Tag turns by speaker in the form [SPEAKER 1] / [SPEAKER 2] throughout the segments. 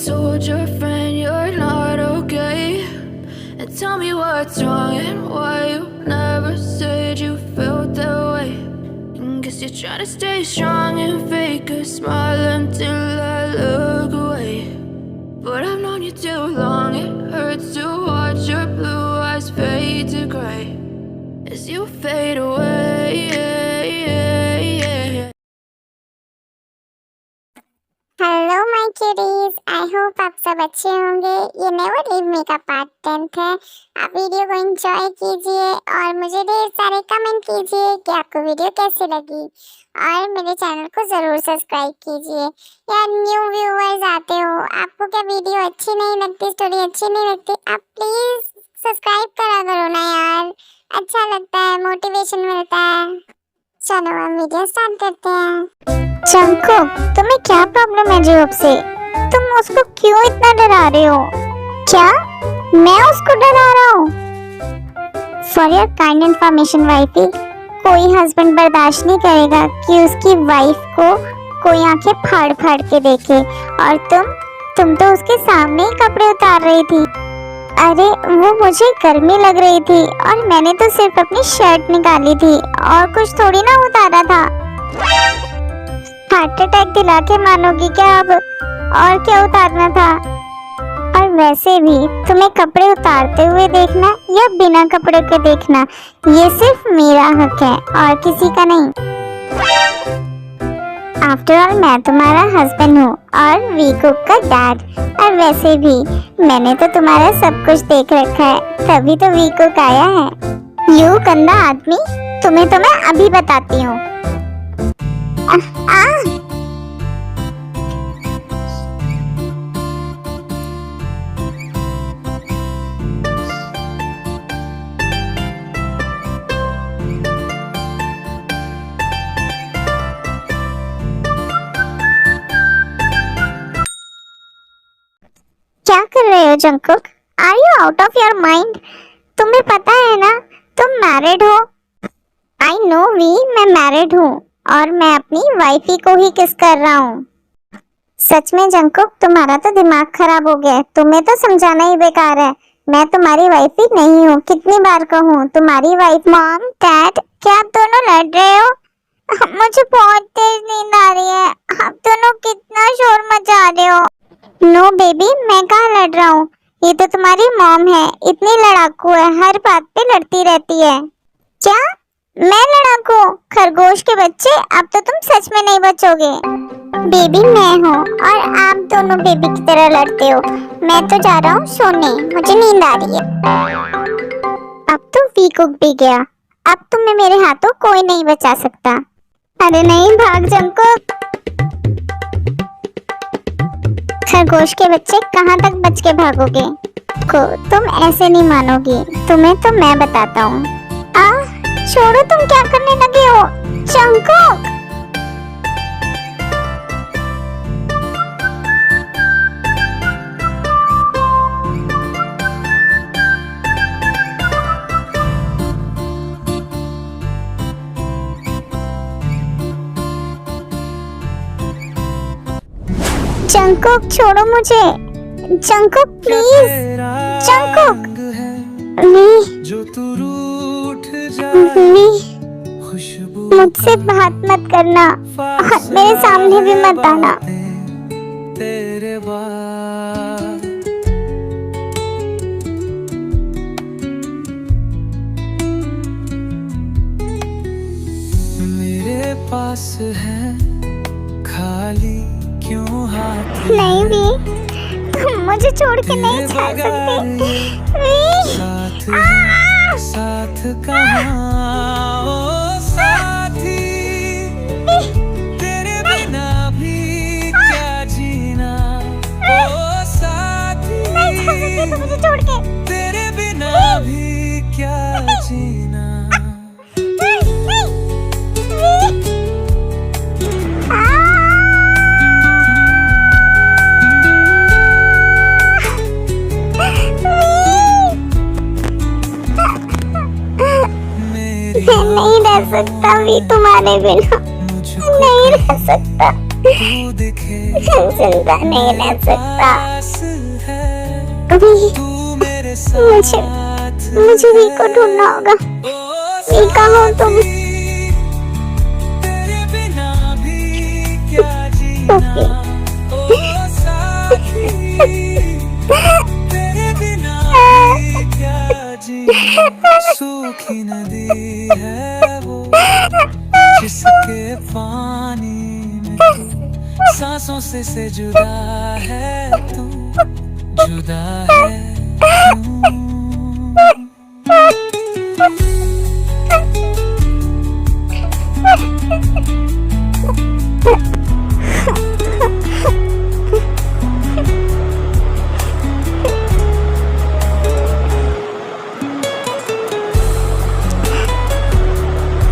[SPEAKER 1] told your friend you're not okay? And tell me what's wrong and why you never said you felt that way. And guess you're trying to stay strong and fake a smile until I look away. But I've known you too long, it hurts to watch your blue eyes fade to gray as you fade away.
[SPEAKER 2] Hello my kiddies, I hope आप सब अच्छे होंगे। ये never leave me का part 10 है। आप video को enjoy कीजिए और मुझे ढेर सारे कमेंट कीजिए कि आपको वीडियो कैसी लगी और मेरे चैनल को ज़रूर सब्सक्राइब कीजिए। यार न्यू व्यूअर्स आते हो, आपको क्या वीडियो अच्छी नहीं लगती, स्टोरी अच्छी नहीं लगती, आप प्लीज़ सब्सक्राइब करा करो ना यार, अच्छा लगता है, मोटिवेशन मिलता है। चलो हम वीडियो स्टार्ट करते हैं। जंकुक, तुम्हें क्या प्रॉब्लम है जीहोप से? तुम उसको क्यों इतना डरा रहे हो? क्या मैं उसको डरा रहा हूँ? For your kind information wifey, कोई हस्बैंड बर्दाश्त नहीं करेगा कि उसकी वाइफ को कोई आंखें फाड़ फाड़ के देखे। और तुम तो उसके सामने ही कपड़े उतार रही थी। अरे वो मुझे गर्मी लग रही थी और मैंने तो सिर्फ अपनी शर्ट निकाली थी और कुछ थोड़ी ना उतारा था। हार्ट अटैक दिला के मानोगी क्या अब? और क्या उतारना था? और वैसे भी तुम्हें कपड़े उतारते हुए देखना या बिना कपड़े के देखना, ये सिर्फ मेरा हक है और किसी का नहीं। आफ्टर ऑल मैं तुम्हारा हस्बैंड हूँ और वीकुक का डैड। और वैसे भी मैंने तो तुम्हारा सब कुछ देख रखा है, तभी तो वीकुक आया है। यू गंदा आदमी, तुम्हें तो मैं अभी बताती हूँ। क्या कर रहे हो Jungkook? Are you out of your mind? तुम्हें पता है ना तुम मैरिड हो। आई नो वी, मैं मैरिड हूँ और मैं अपनी वाइफी को ही किस कर रहा हूँ। सच में जंकुक, तुम्हारा तो दिमाग खराब हो गया है, तुम्हें तो समझाना ही बेकार है। मैं तुम्हारी वाइफी नहीं हूँ, कितनी बार कहूँ तुम्हारी वाइफ। मॉम डैड, क्या आप दोनों लड़ रहे हो? मुझे बहुत तेज नींद आ रही है, आप दोनों कितना शोर मचा रहे हो। नो बेबी, मैं कहाँ लड़ रहा हूँ, ये तो तुम्हारी मॉम है, इतनी लड़ाकू है, हर बात पे लड़ती रहती है। क्या मैं लड़ाकू? खरगोश के बच्चे, अब तो तुम सच में नहीं बचोगे। बेबी मैं हूँ और आप दोनों बेबी की तरह लड़ते हो। मैं तो जा रहा हूँ सोने, मुझे नींद आ रही है। अब तो वीकुक भी गया, अब तुम्हें मेरे हाथों कोई नहीं बचा सकता। अरे नहीं, भाग जंकुक। खरगोश के बच्चे, कहाँ तक बच के भागोगे? को तुम ऐसे नहीं मानोगी, तुम्हें तो मैं बताता हूँ। छोड़ो, तुम क्या करने लगे हो जंकुक? जंकुक छोड़ो मुझे, जंकुक प्लीज, जंकुक मुझसे बात मत करना और मेरे सामने भी मत आना।
[SPEAKER 3] तेरे बाद मेरे पास है खाली क्यों हाथ?
[SPEAKER 2] नहीं भी, तुम मुझे छोड़ के नहीं जा सकते।
[SPEAKER 3] साथ कहाँ ओ साथी, तेरे बिना भी क्या जीना ओ साथी,
[SPEAKER 2] नहीं जा सकते तुम मुझे छोड़ के।
[SPEAKER 3] तेरे बिना भी क्या जीना।
[SPEAKER 2] मैं नहीं रह सकता भी तुम्हारे बिना, नहीं रह सकता।
[SPEAKER 3] तू दिखे
[SPEAKER 2] जिंदा नहीं रह सकता।
[SPEAKER 3] पास है
[SPEAKER 2] अभी
[SPEAKER 3] तू मेरे साथ
[SPEAKER 2] मुझे वी को ढूंढना होगा। वी कहाँ हो तुम?
[SPEAKER 3] तेरे बिना भी क्या जीना ओ साथी तेरे बिना भी क्या जीना। सूखी नदी है वो जिसके पानी में सांसों से जुदा है तू जुदा है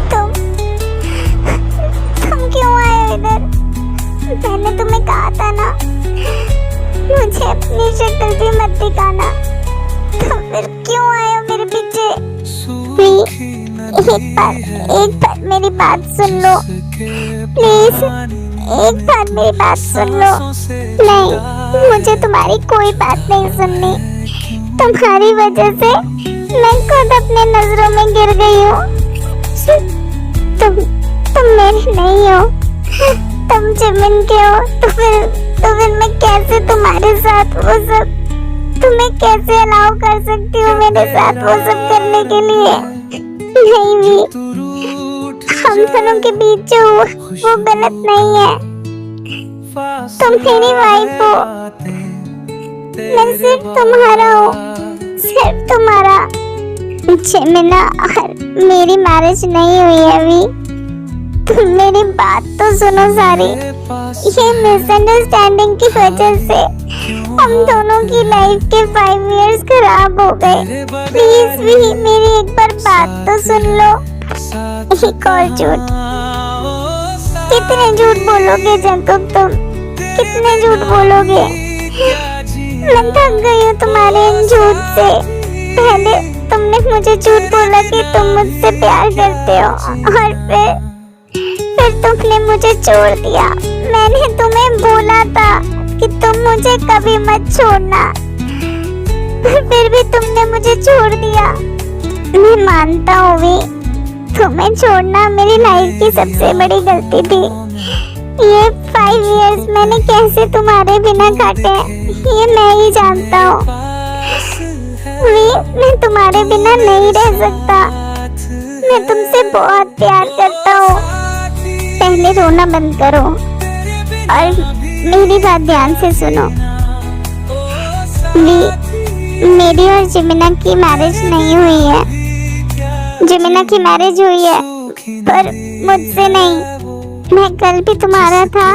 [SPEAKER 3] क्यों?
[SPEAKER 2] तुम क्यों आए इधर? मैंने तुम्हें कहा था ना मुझे अपनी शक्ल भी मत दिखाना। तुम फिर क्यों आए हो मेरे पीछे?
[SPEAKER 3] सूखी
[SPEAKER 2] एक बार मेरी बात सुन लो प्लीज। एक बार मेरी बात सुन लो। नहीं, मुझे तुम्हारी कोई बात नहीं सुननी। तुम्हारी वजह से मैं खुद अपने नजरों में गिर गई हूँ। तुम मेरे नहीं हो, तुम जिमिन के हो। तो फिर मैं कैसे तुम्हारे साथ वो सब, तुम्हें कैसे अलाउ कर सकती हूँ मेरे साथ वो सब करने के लिए? नहीं भी, हम दोनों के बीच जो वो गलत नहीं है। तुम मेरी वाइफ हो, मैं सिर्फ तुम्हारा हूँ, सिर्फ तुम्हारा। जिमिना और मेरी मैरिज नहीं हुई है अभी। तुम मेरी बात तो सुनो सारी। ये मिसअंडरस्टैंडिंग की वजह से हम दोनों की लाइफ के 5 इयर्स खराब हो गए। प्लीज भी मेरी एक बार बात तो सुन लो। एक और झूठ, कितने झूठ बोलोगे जंकुक तुम? कितने झूठ बोलोगे? मैं थक गई हूँ तुम्हारे इन झूठ से। पहले तुमने मुझे झूठ बोला कि तुम मुझसे प्यार करते हो और फिर तुमने मुझे छोड़ दिया। मैंने तुम्हें बोला था कि तुम मुझे कभी मत छोड़ना, फिर भी तुमने मुझे छोड़ दिया। मैं मानता हूँ भी, तुम्हें छोड़ना मेरी लाइफ की सबसे बड़ी गलती थी। ये 5 इयर्स मैंने कैसे तुम्हारे बिना काटे ये मैं ही जानता हूँ। मैं तुम्हारे बिना नहीं रह सकता। मैं तुमसे बहुत प्यार करता हूँ। पहले रोना बंद करो और मेरी बात ध्यान से सुनो। मेरी और जिमिना की मैरिज नहीं हुई है। जिमिना की मैरिज हुई है पर मुझसे नहीं। मैं कल भी तुम्हारा था,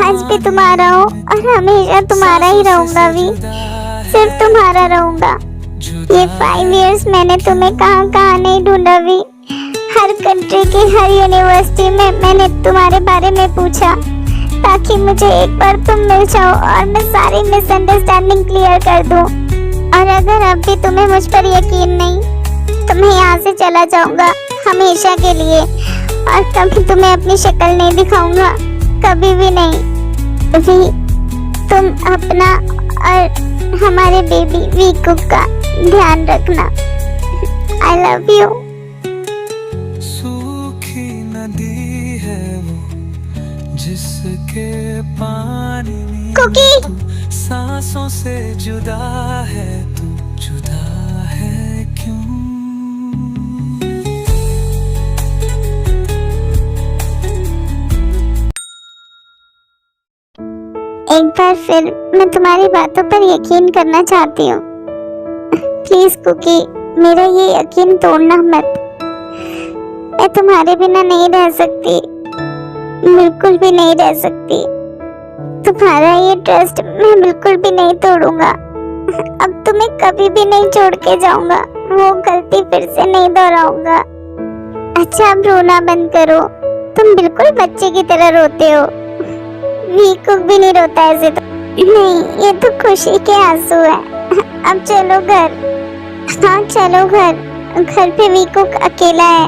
[SPEAKER 2] आज भी तुम्हारा हूँ और हमेशा तुम्हारा ही रहूंगा भी। सिर्फ तुम्हारा रहूंगा। ये 5 इयर्स मैंने तुम्हें कहाँ नहीं ढूंढा भी। हर कंट्री की हर यूनिवर्सिटी में मैंने तुम्हारे बारे में पूछा ताकि मुझे एक बार तुम मिल जाओ और मैं सारी मिसअंडरस्टैंडिंग क्लियर कर दूं। और अगर अब भी तुम्हें मुझ पर यकीन नहीं तो मैं यहाँ से चला जाऊंगा हमेशा के लिए और कभी तुम्हें अपनी शक्ल नहीं दिखाऊंगा, कभी भी नहीं। तुम अपना और हमारे बेबी वीकू का ध्यान रखना। आई लव यू।
[SPEAKER 3] सूखी नदी है वो जिसके पानी में
[SPEAKER 2] कुकी
[SPEAKER 3] सांसों से जुदा है तू जुदा है क्यों?
[SPEAKER 2] एक बार फिर मैं तुम्हारी बातों पर यकीन करना चाहती हूँ। प्लीज कुकी, मेरा ये यकीन तोड़ना मत। मैं तुम्हारे बिना नहीं रह सकती, बिल्कुल भी नहीं रह सकती। तुम्हारा ये ट्रस्ट मैं बिल्कुल भी नहीं तोड़ूंगा। अब तुम्हें कभी भी नहीं छोड़ के जाऊंगा, वो गलती फिर से नहीं दोहराऊंगा। अच्छा, अब रोना बंद करो। तुम बिल्कुल बच्चे की तरह रोते हो। वीकू भी नहीं रोता ऐसे तो। नहीं, ये तो खुशी के आंसू है। अब चलो घर। हाँ चलो घर। घर पे वीकू अकेला है।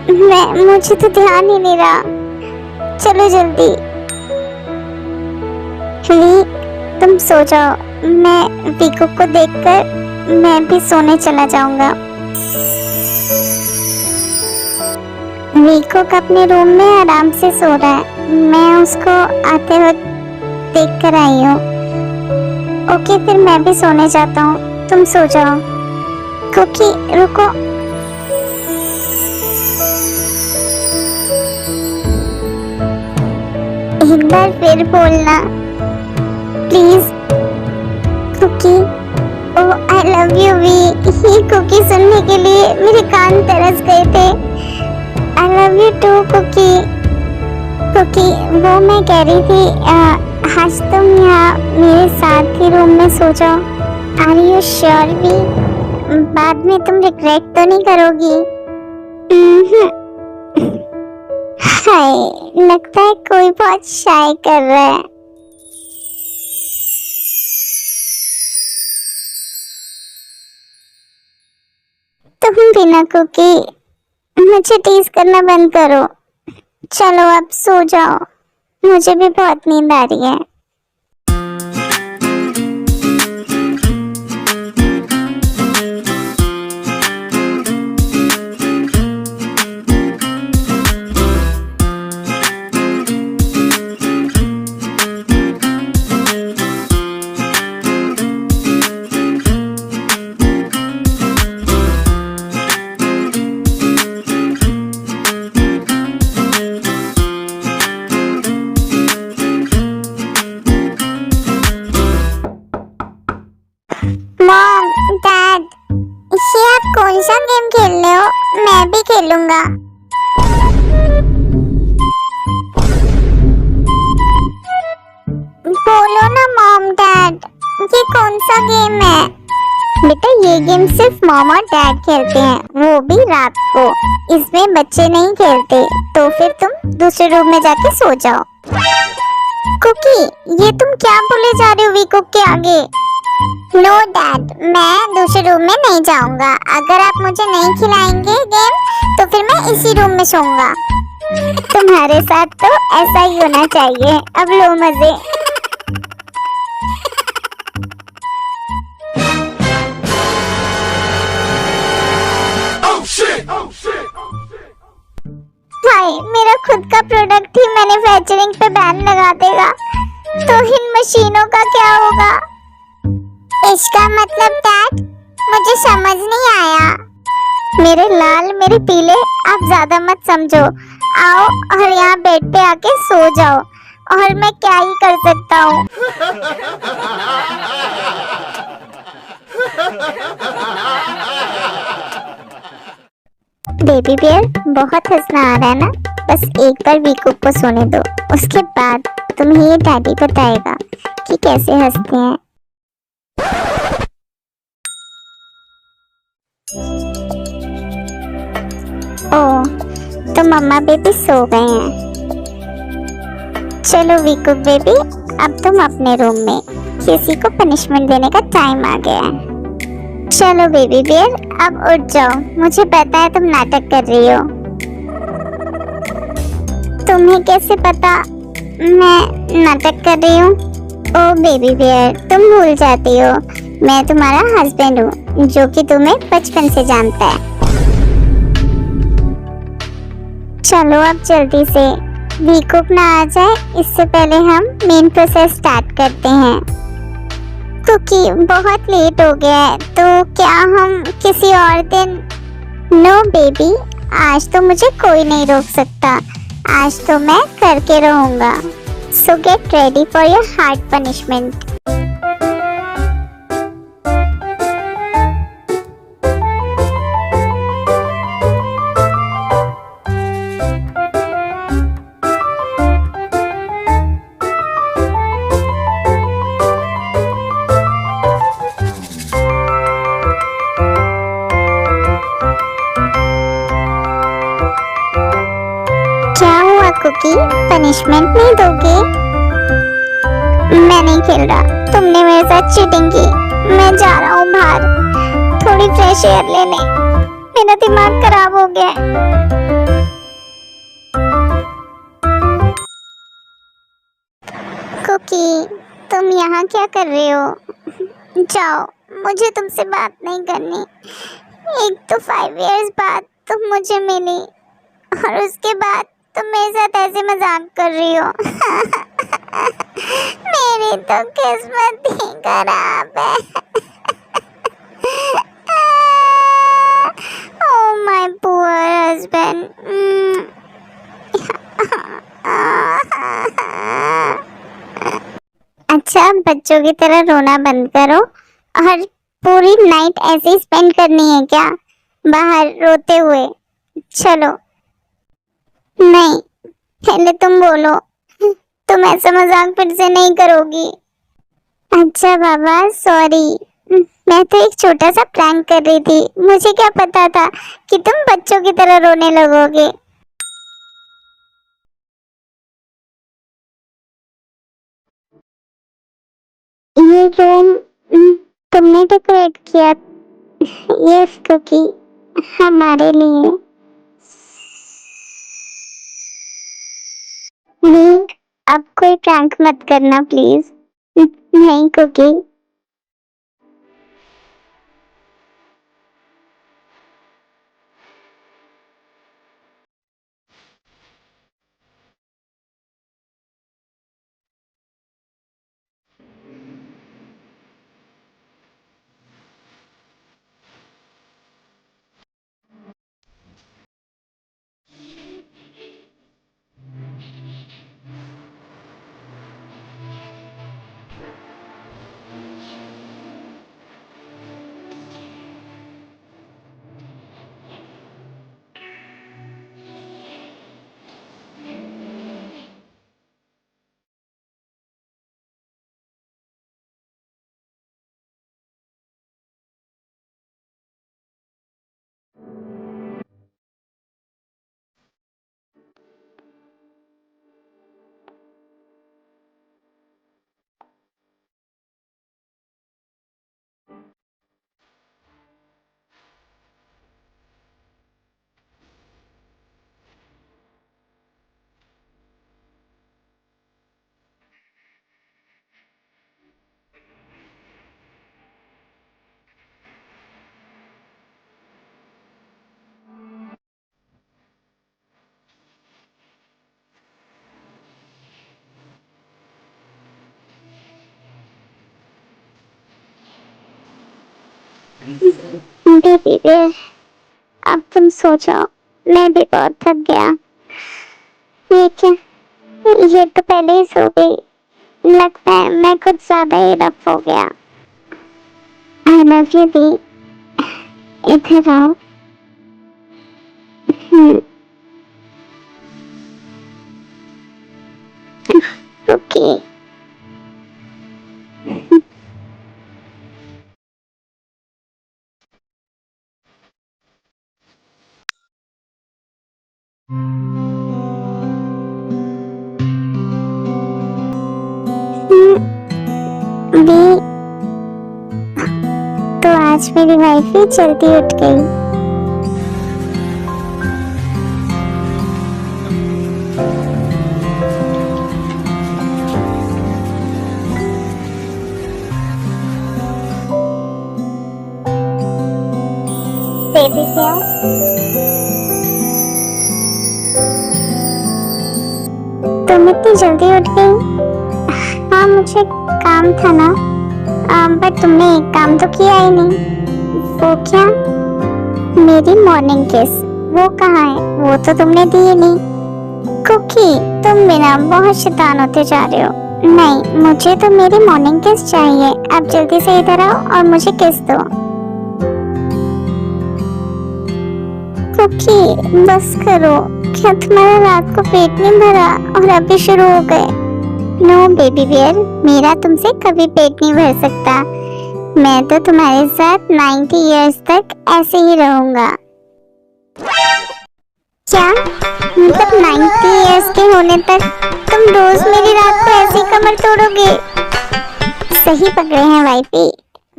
[SPEAKER 2] मुझे तो ध्यान ही नहीं रहा। चलो जल्दी। वी, तुम सो जाओ, मैं वीकू को देखकर मैं भी सोने चला जाऊंगा। वीकू अपने रूम में आराम से सो रहा है, मैं उसको आते हुए देख कर आई हूँ। ओके, फिर मैं भी सोने जाता हूँ, तुम सो जाओ। कुकी रुको, एक बार फिर बोलना please. Kookie, oh I love you V. ये कुकी सुनने के लिए मेरे कान तरस गए थे। I love you too Kookie. Kookie, वो मैं कह रही थी आज तुम यहाँ मेरे साथ ही रूम में सो जाओ। Are you sure V? बाद में तुम रिग्रेट तो नहीं करोगी? हाय, लगता है कोई बहुत शाय कर रहा है। तुम बिना कुकी मुझे टीज करना बंद करो। चलो अब सो जाओ, मुझे भी बहुत नींद आ रही है। मॉम, डैड, ये आप कौन सा गेम खेल रहे हो? मैं भी खेलूंगा। बोलो ना मॉम डैड, ये कौन सा गेम है? बेटा, ये गेम सिर्फ मॉम और डैड खेलते हैं, वो भी रात को। इसमें बच्चे नहीं खेलते, तो फिर तुम दूसरे रूम में जाके सो जाओ। कुकी, ये तुम क्या बोले जा रहे हो वीकू के आगे? नो डैड, मैं दूसरे रूम में नहीं जाऊंगा। अगर आप मुझे नहीं खिलाएंगे गेम, तो फिर मैं इसी रूम में सोऊंगा। तुम्हारे साथ तो ऐसा ही होना चाहिए। अब लो मजे। हाय, मेरा खुद का प्रोडक्ट ही मैन्युफैक्चरिंग पे बैन लगा देगा, तो इन मशीनों का क्या होगा? इसका मतलब डैड, मुझे समझ नहीं आया। मेरे लाल, मेरे पीले, आप ज्यादा मत समझो। आओ और यहाँ बेड पे आके सो जाओ, और मैं क्या ही कर सकता हूँ। बेबी बियर, बहुत हंसना आ रहा है ना? बस एक बार वीकू को सोने दो, उसके बाद तुम्हें ये डैडी बताएगा कि कैसे हंसते हैं। ओह, तो मम्मा बेबी सो गए हैं। चलो वीकू बेबी, अब तुम अपने रूम में। किसी को पनिशमेंट देने का टाइम आ गया है। चलो बेबी बियर, अब उठ जाओ। मुझे पता है तुम नाटक कर रही हो। तुम्हें कैसे पता मैं नाटक कर रही हूँ? ओ बेबी बियर, तुम भूल जाती हो, मैं तुम्हारा हस्बैंड हूँ, जो कि तुम्हें बचपन से जानता है। चलो अब जल्दी से, वीकूप ना आ जाए, इससे पहले हम मेन प्रोसेस स्टार्ट करते हैं। क्योंकि बहुत लेट हो गया है, तो क्या हम किसी और दिन? नो बेबी, आज तो मुझे कोई नहीं रोक सकता। आज तो मैं करके रहूंगा। So get ready for your hard punishment. Cookie, punishment नहीं दोगे? मैं नहीं खेल रहा, तुमने मेरे साथ चीटिंग की। मैं जा रहा हूँ बाहर, थोड़ी फ्रेश एयर लेने। मेरा दिमाग खराब हो गया है। कुकी, तुम यहाँ क्या कर रहे हो? जाओ, मुझे तुमसे बात नहीं करनी। एक तो 5 इयर्स बाद तुम मुझे मिली और उसके बाद तुम मेरे साथ ऐसे मजाक कर रही हो। मेरी तो किस्मत ही खराब है। Oh my poor husband. अच्छा, बच्चों की तरह रोना बंद करो और पूरी नाइट ऐसे ही स्पेंड करनी है क्या, बाहर रोते हुए? चलो। नहीं, पहले तुम बोलो, तुम ऐसा मजाक फिर से नहीं करोगी। अच्छा बाबा, सॉरी, मैं तो एक छोटा सा प्रैंक कर रही थी। मुझे क्या पता था कि तुम बच्चों की तरह रोने लगोगे। ये रूम तुमने डेकोरेट किया? यस कुकी, हमारे लिए। नहीं, अब कोई प्रैंक मत करना प्लीज। नहीं कुकी। बेबी बेर, अब तुम सो जाओ, मैं भी बहुत थक गया। ये क्या, ये तो पहले ही सो गई। लगता है मैं कुछ ज्यादा ही रफ हो गया। आई लव यू दी, इधर आओ। ओके। दी, तो आज मेरी वाइफ भी जल्दी उठ गई। बेबी क्या, तुम इतनी जल्दी उठ गई? हाँ, मुझे काम था ना। बट तुमने एक काम तो किया ही नहीं। वो क्या? मेरी मॉर्निंग किस, वो कहाँ है? वो तो तुमने दी ही नहीं। कुकी, तुम बिना बहुत शैतान होते जा रहे हो। नहीं, मुझे तो मेरी मॉर्निंग किस चाहिए। अब जल्दी से इधर आओ और मुझे किस दो। कुकी, बस करो। क्या तुम्हारा रात को पेट नहीं भरा और अभी शुरू हो गए? नो बेबी बियर, मेरा तुमसे कभी पेट नहीं भर सकता। मैं तो तुम्हारे साथ 90 इयर्स तक ऐसे ही रहूंगा। क्या मतलब 90 इयर्स के होने तक तुम रोज मेरी रात को ऐसे ही कमर तोड़ोगे? सही पकड़े हैं वाइफी।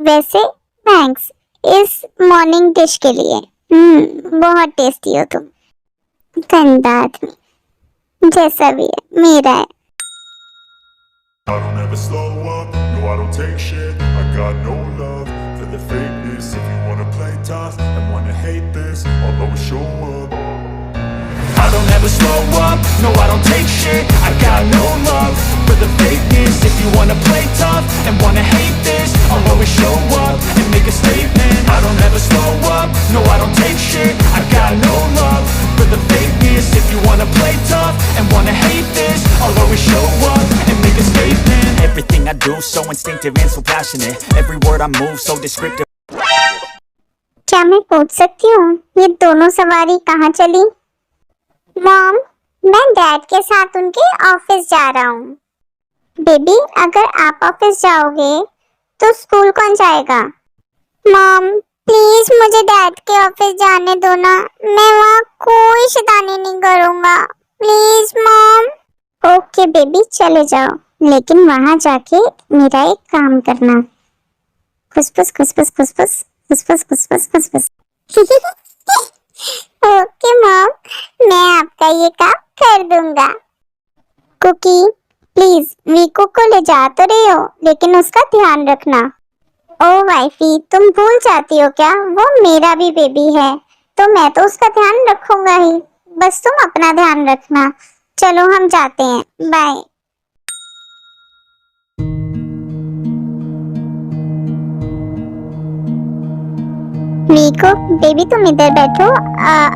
[SPEAKER 2] वैसे थैंक्स इस मॉर्निंग डिश के लिए। बहुत टेस्टी हो तुम। गंदा आदमी, जैसा भी है मेरा है।
[SPEAKER 4] I don't ever slow up. I don't take shit. I got no love for the fakeness. If you wanna play tough and wanna hate this, I'll always show up.
[SPEAKER 3] I don't ever slow up, no I don't take shit. I got no love for the fakeness. If you wanna play tough and wanna hate this, I'll always show up and make a statement. I don't ever slow up, no I don't take shit. I got no love for the fakeness. If you wanna play tough and wanna hate this, I'll always show up and make a statement. Everything I do so instinctive and so passionate. Every word I move so descriptive.
[SPEAKER 2] क्या मैं पूछ सकती हूँ ये दोनों सवारी कहाँ चली? मॉम, मैं डैड के साथ उनके ऑफिस जा रहा हूँ। बेबी, अगर आप ऑफिस जाओगे तो स्कूल कौन जाएगा? मॉम, प्लीज मुझे डैड के ऑफिस जाने दो ना, मैं वहाँ कोई शैतानी नहीं करूँगा, प्लीज मॉम। ओके बेबी, चले जाओ, लेकिन वहाँ जाके मेरा एक काम करना। खुसफुस खुसफुस खुसफुस खुसफुस खुसफुस खुसफुस। ओके मॉम, मैं आपका ये काम कर दूंगा। कुकी, प्लीज वीकू को ले जा तो रही हो, लेकिन उसका ध्यान रखना। ओ वाइफी, तुम भूल जाती हो क्या? वो मेरा भी बेबी है, तो मैं तो उसका ध्यान रखूंगा ही, बस तुम अपना ध्यान रखना। चलो हम जाते हैं, बाय। वीकू, बेबी तुम इधर बैठो,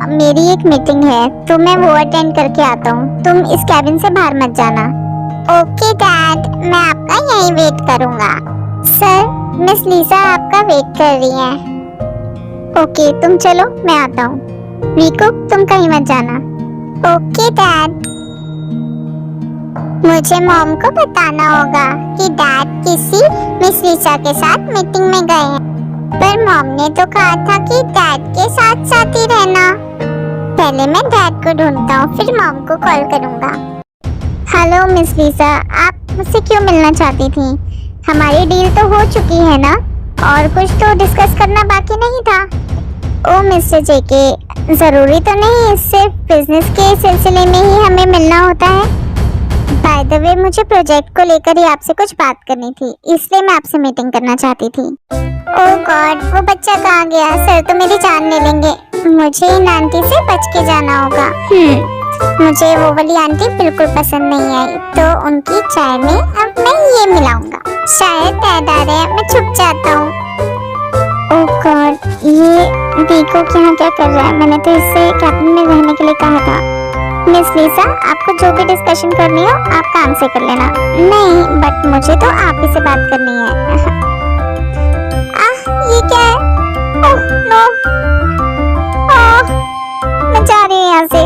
[SPEAKER 2] मेरी एक मीटिंग है तो मैं वो अटेंड करके आता हूँ, तुम इस कैबिन से बाहर मत जाना। ओके डैड, मैं आपका यहीं वेट करूँगा। सर, मिस लीसा आपका वेट कर रही है। ओके तुम चलो, मैं आता हूँ। वीकू, तुम कहीं मत जाना। Okay dad. मुझे मॉम को बताना होगा कि डैड किसी मिस लीसा के साथ मीटिंग में गए हैं, पर मॉम ने तो कहा था कि डैड के साथ साथ ही रहना। पहले मैं डैड को ढूंढता हूँ, फिर मॉम को कॉल करूँगा। हेलो मिस लीसा, आप मुझसे क्यों मिलना चाहती थी? हमारी डील तो हो चुकी है ना, और कुछ तो डिस्कस करना बाकी नहीं था। ओ मिस्टर जेके, जरूरी तो नहीं, सिर्फ बिजनेस के सिलसिले में ही हमें मिलना होता है। बाय द वे, मुझे प्रोजेक्ट को लेकर ही आपसे कुछ बात करनी थी, इसलिए मैं आपसे मीटिंग करना चाहती थी। ओह गॉड, वो बच्चा कहाँ गया? सर तो मेरी जान ले लेंगे, मुझे इन आंटी से बच के जाना होगा। मुझे वो वाली आंटी बिल्कुल पसंद नहीं आई, तो उनकी चाय में अब मैं ये मिलाऊंगा। शायद डैड आ रहे हैं, मैं छुप जाता हूँ। ओह गॉड, ये वीकू यहाँ क्या कर रहा है? मैंने तो इससे कैबिन में रहने के लिए कहा था। मिस लीसा, आपको जो भी डिस्कशन करनी हो आप काम से कर लेना। नहीं, बट मुझे तो आप ही से बात करनी है। ये क्या है? ओह नो, मैं जा रही हूँ यहाँ से।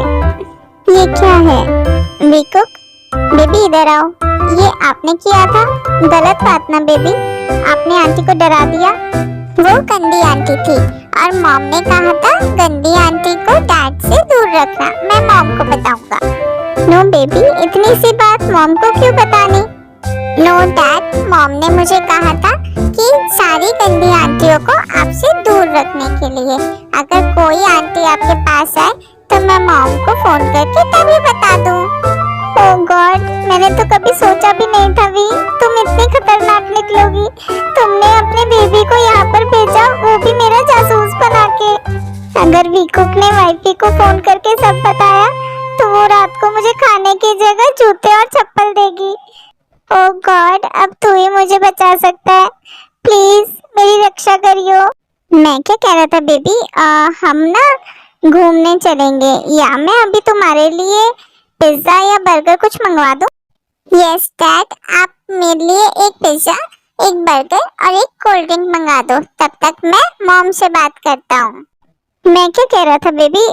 [SPEAKER 2] ये क्या है? वीकू, बेबी इधर आओ। ये आपने किया था, गलत बात ना बेबी, आपने आंटी को डरा दिया। वो गंदी आंटी थी और मॉम ने कहा था गंदी आंटी को डैड से दूर रखना, मैं मॉम को बताऊंगा। नो बेबी, इतनी सी बात मॉम को क्यों बतानी? नो डैड, मॉम ने मुझे कहा था कि सारी गंदी आंटियों को आपसे दूर रखने के लिए, अगर कोई आंटी आपके पास आए तो मैं मॉम को फोन करके तभी बता दूं। ओह गॉड, मैंने तो कभी सोचा भी नहीं था वी, तुम इतनी खतरनाक निकलोगी। तुमने अपने बेबी को यहाँ पर भेजा, वो भी मेरा जासूस बना के। अगर वीकूक ने वाइफी को फोन करके सब बताया तो वो रात को मुझे खाने की जगह जूते और चप्पल देगी। ओह गॉड, अब तू ही मुझे बचा सकता है, प्लीज मेरी रक्षा करियो। मैं क्या कह रहा था बेबी, हम ना घूमने चलेंगे, या मैं अभी तुम्हारे लिए पिज्जा या बर्गर कुछ मंगवा दूं? यस डैड, आप मेरे लिए एक पिज्जा, एक बर्गर और एक कोल्ड ड्रिंक मंगा दो, तब तक मैं मॉम से बात करता हूँ। मैं क्या कह रहा था बेबी,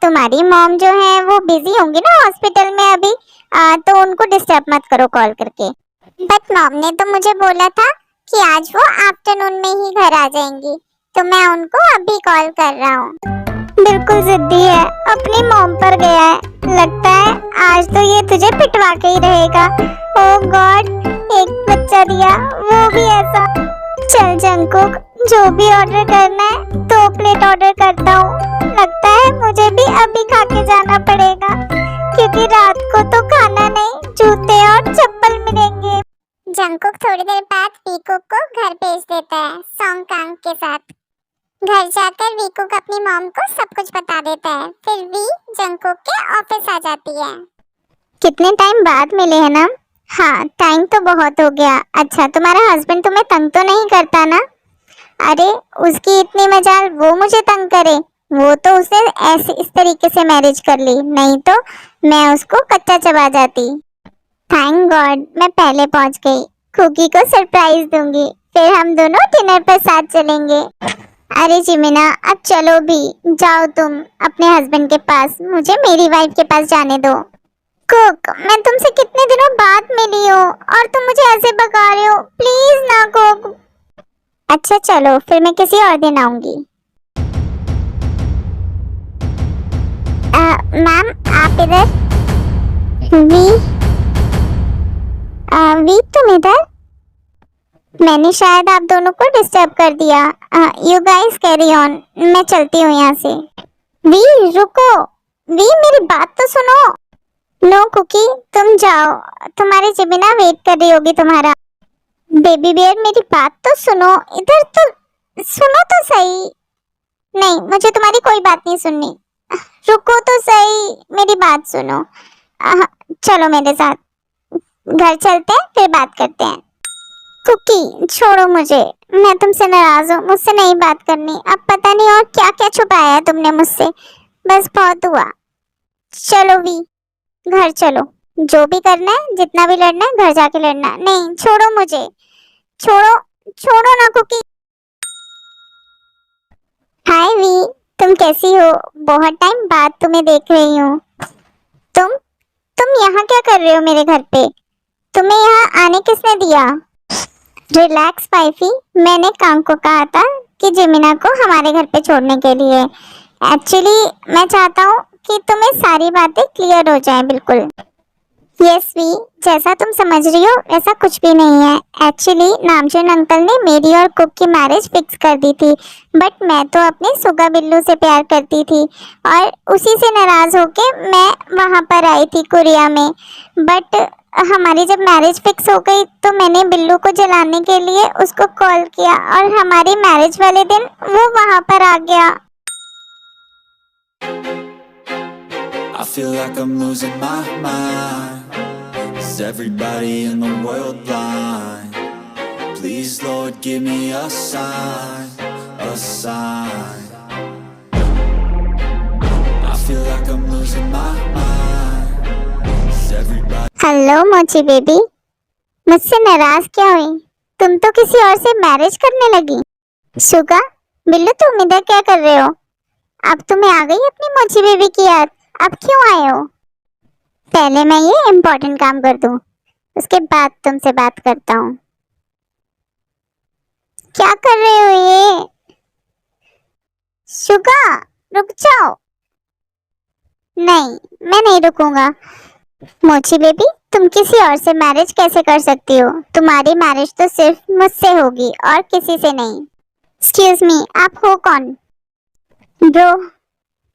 [SPEAKER 2] तुम्हारी मॉम जो है वो बिजी होंगी ना हॉस्पिटल में अभी, तो उनको डिस्टर्ब मत करो कॉल करके। बट मॉम ने तो मुझे बोला था कि आज वो आफ्टरनून में ही घर आ जाएंगी, तो मैं उनको अभी कॉल कर रहा हूँ। बिल्कुल जिद्दी है, अपनी मॉम पर गया है, लगता है आज तो ये तुझे पिटवा के ही रहेगा। ओह गॉड, एक बच्चा दिया, वो भी ऐसा। चल जंकुक, जो भी ऑर्डर करना है 2 प्लेट ऑर्डर करता हूँ। लगता है मुझे भी अभी खा के जाना पड़ेगा, क्योंकि रात को तो खाना नहीं, जूते और चप्पल मिलेंगे। जंगकुक थोड़ी देर बाद वीकुक को घर भेज देता है सॉन्ग कांग के साथ। घर जाकर वीकुक अपनी मॉम को सब कुछ बता देता है। फिर वी जंगकुक के ऑफिस आ जाती है। कितने टाइम बाद मिले हैं ना? हाँ, टाइम तो बहुत हो गया। अच्छा, तुम्हारा हस्बैंड तुम्हें तंग तो नहीं करता ना? अरे उसकी इतनी मजाल वो मुझे तंग करे। वो तो उसने ऐसे इस तरीके से मैरिज कर ली, नहीं तो मैं उसको कच्चा चबा जाती। थैंक गॉड मैं पहले पहुंच गई। कुकी को सरप्राइज दूंगी, फिर हम दोनों डिनर पर साथ चलेंगे। अरे जिमिना, अब चलो भी, जाओ तुम अपने हस्बैंड के पास, मुझे मेरी वाइफ के पास जाने दो। कुक, मैं तुमसे कितने दिनों बाद मिली हूँ और तुम मुझे ऐसे भगा रहे हो। प्लीज ना कुक। अच्छा चलो, फिर मैं किसी और दिन आऊंगी। मैम आप इधर? वी तुम इधर? मैंने शायद आप दोनों को डिस्टर्ब कर दिया। यू गाइस कैरी ऑन, मैं चलती हूँ यहाँ से। वी रुको, वी मेरी बात तो सुनो। नो कुकी, तुम जाओ, तुम्हारी जिमिना वेट कर रही होगी तुम्हारा। बेबी बियर मेरी बात तो सुनो, इधर तो सुनो तो सही। नहीं, मुझे तुम्हारी कोई बात नहीं सुननी। रुको तो सही, मेरी बात सुनो। चलो मेरे साथ, घर चलते हैं फिर बात करते हैं। कुकी छोड़ो मुझे, मैं तुमसे नाराज हूँ, मुझसे नहीं बात करनी। अब पता नहीं और क्या क्या छुपाया है तुमने मुझसे, बस बहुत हुआ। चलो वी, घर चलो, जो भी करना है, जितना भी लड़ना है, घर जाके लड़ना। नहीं छोड़ो मुझे, छोड़ो, छोड़ो ना कुकी। हाय वी, तुम कैसी हो? बहुत टाइम बाद तुम्हें देख रही हूँ। तुम यहाँ क्या कर रहे हो मेरे घर पे? तुम्हें यहाँ आने किसने दिया? रिलैक्स वाइफी, मैंने कांग को कहा था कि जिमिना को हमारे घर पे छोड़ने के लिए। एक्चुअली मैं चाहता हूँ कि तुम्हें सारी बातें क्लियर हो जाएं बिल्कुल। यस वी, जैसा तुम समझ रही हो ऐसा कुछ भी नहीं है। एक्चुअली नामचुन अंकल ने मेरी और कुक की मैरिज फिक्स कर दी थी, बट मैं तो अपने सुगा बिल्लू से प्यार करती थी और उसी से नाराज होके मैं वहाँ पर आई थी कोरिया में। बट हमारी जब मैरिज फिक्स हो गई तो मैंने बिल्लू को जलाने के लिए उसको कॉल किया और हमारी मैरिज वाले दिन वो वहाँ पर आ गया।
[SPEAKER 3] I feel like I'm losing my mind. Is everybody in the world blind? Please Lord give me a sign, a sign. I feel like I'm losing my mind. Is everybody?
[SPEAKER 2] Hello मोची baby, मुझसे नाराज क्या हुई? तुम तो किसी और से मैरिज करने लगी। सुगा बिल्लू, तुम इधर क्या कर रहे हो? अब तुम्हें आ गई अपनी मोची बेबी की याद, अब क्यों आए हो? पहले मैं ये इम्पोर्टेंट काम कर दूं, उसके बाद तुमसे बात करता हूँ। क्या कर रहे हो ये? सुगा रुक जाओ। नहीं, मैं नहीं रुकूंगा। मोची बेबी, तुम किसी और से मैरिज कैसे कर सकती हो? तुम्हारी मैरिज तो सिर्फ मुझसे होगी और किसी से नहीं। एक्सक्यूज मी, आप हो कौन? ब्रो,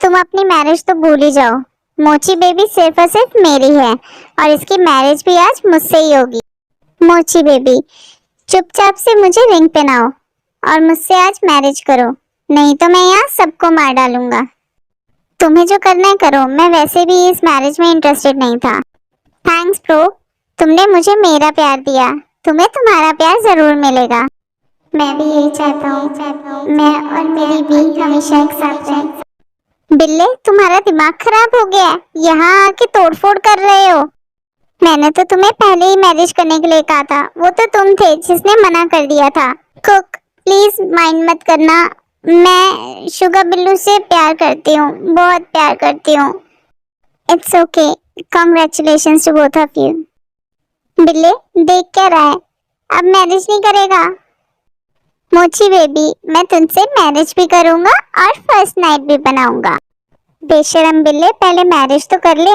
[SPEAKER 2] तुम अपनी मैरिज तो भूल ही जाओ। मोची बेबी सिर्फ और सिर्फ मेरी है और इसकी मैरिज भी आज मुझसे ही होगी। मोची बेबी, चुपचाप से मुझे रिंग पहनाओ और मुझसे आज मैरिज करो, नहीं तो मैं यहाँ सबको मार डालूंगा। तुम्हें जो करना है करो, मैं वैसे भी इस मैरिज में इंटरेस्टेड नहीं था। थैंक्स ब्रो, तुमने मुझे मेरा प्यार दिया, तुम्हें तुम्हारा प्यार जरूर मिलेगा। मैं भी यही चाहता हूँ, मैं और मेरी भी हमेशा एक साथ रहें। बिल्ले, तुम्हारा दिमाग खराब हो गया है, यहाँ आके तोड़फोड़ कर रहे हो। मैंने तो तुम्हें पहले ही मैरिज करने के लिए कहा था, वो तो तुम थे जिसने मना कर दिया था। कुक प्लीज माइंड मत करना, मैं शुगर बिल्लू से प्यार करती हूँ, बहुत प्यार करती हूँ। It's okay, congratulations to both of you. बिल्ले देख क्या रहा है, अब मैरिज नहीं करेगा? मोची बेबी, मैं तुमसे मैरिज भी करूंगा और फर्स्ट नाइट भी बनाऊंगा। बेशरम बिल्ले, पहले मैरिज तो कर ले।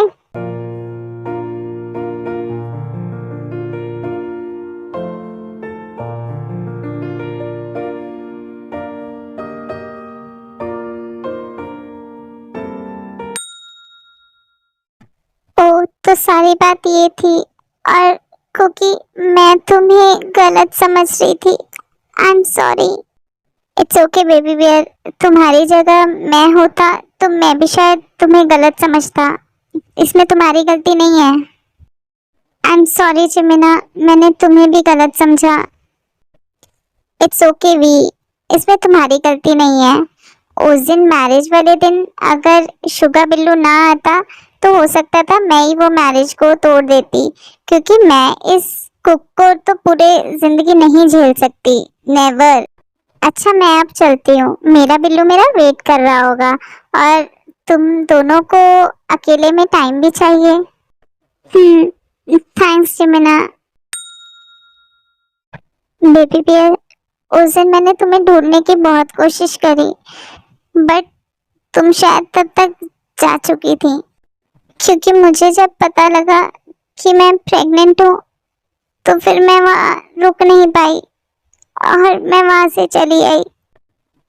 [SPEAKER 2] ओ, तो सारी बात ये थी। और कुकी, मैं तुम्हें गलत समझ रही थी। I am sorry. It's okay baby bear, तुम्हारी जगह मैं होता तो मैं भी शायद तुम्हें गलत समझता, इसमें तुम्हारी गलती नहीं है। आई एम सॉरी चिमिना, मैंने तुम्हें भी गलत समझा। इट्स ओके वी, इसमें तुम्हारी गलती नहीं है। उस दिन मैरिज वाले दिन अगर शुगा बिल्लू ना आता तो हो सकता था मैं ही वो मैरिज को तोड़ देती, क्योंकि मैं इस कुक को तो पूरे जिंदगी नहीं झेल सकती, नेवर। अच्छा मैं अब चलती हूँ, मेरा बिल्लू मेरा वेट कर रहा होगा और तुम दोनों को अकेले में टाइम भी चाहिए। थैंक्स जिमिना। बेबी बियर, उस दिन मैंने तुम्हें ढूंढने की बहुत कोशिश करी, बट तुम शायद तब तक जा चुकी थी, क्योंकि मुझे जब पता लगा कि मैं प्रेग्नेंट हूँ तो फिर मैं वहाँ रुक नहीं पाई और मैं वहाँ से चली आई।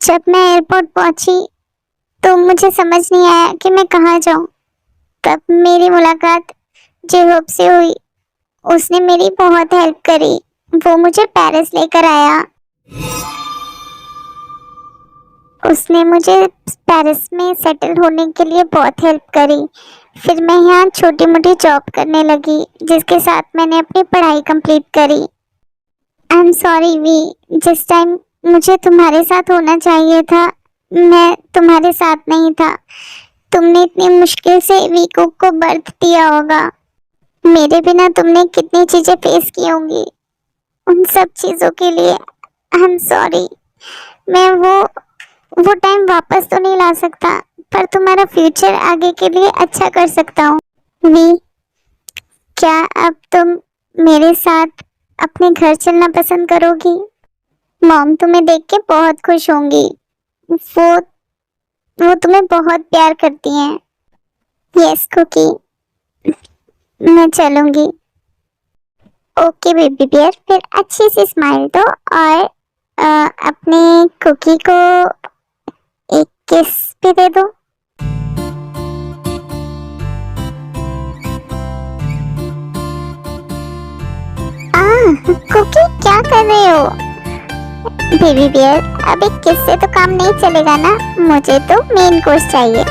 [SPEAKER 2] जब मैं एयरपोर्ट पहुँची तो मुझे समझ नहीं आया कि मैं कहाँ जाऊँ। तब मेरी मुलाकात जेहोब से हुई, उसने मेरी बहुत हेल्प करी, वो मुझे पेरिस लेकर आया। उसने मुझे पेरिस में सेटल होने के लिए बहुत हेल्प करी। फिर मैं यहाँ छोटी मोटी जॉब करने लगी, जिसके साथ मैंने अपनी पढ़ाई कंप्लीट करी। आई एम सॉरी वी, जिस टाइम मुझे तुम्हारे साथ होना चाहिए था मैं तुम्हारे साथ नहीं था। तुमने इतनी मुश्किल से वी को बर्थ दिया होगा, मेरे बिना तुमने कितनी चीजें फेस की होंगी, उन सब चीजों के लिए आई एम सॉरी। मैं वो टाइम वापस तो नहीं ला सकता, पर तुम्हारा फ्यूचर आगे के लिए अच्छा कर सकता हूँ। वी, क्या अब तुम मेरे साथ अपने घर चलना पसंद करोगी? मॉम तुम्हें देख के बहुत खुश होंगी, वो तुम्हें बहुत प्यार करती हैं। यस कुकी, मैं चलूंगी। ओके बेबी बियर, फिर अच्छी सी स्माइल दो और अपने कुकी को एक किस भी दे दो। कुकी क्या कर रहे हो? बेबी बियर, अब एक किस से तो काम नहीं चलेगा ना, मुझे तो मेन कोर्स चाहिए।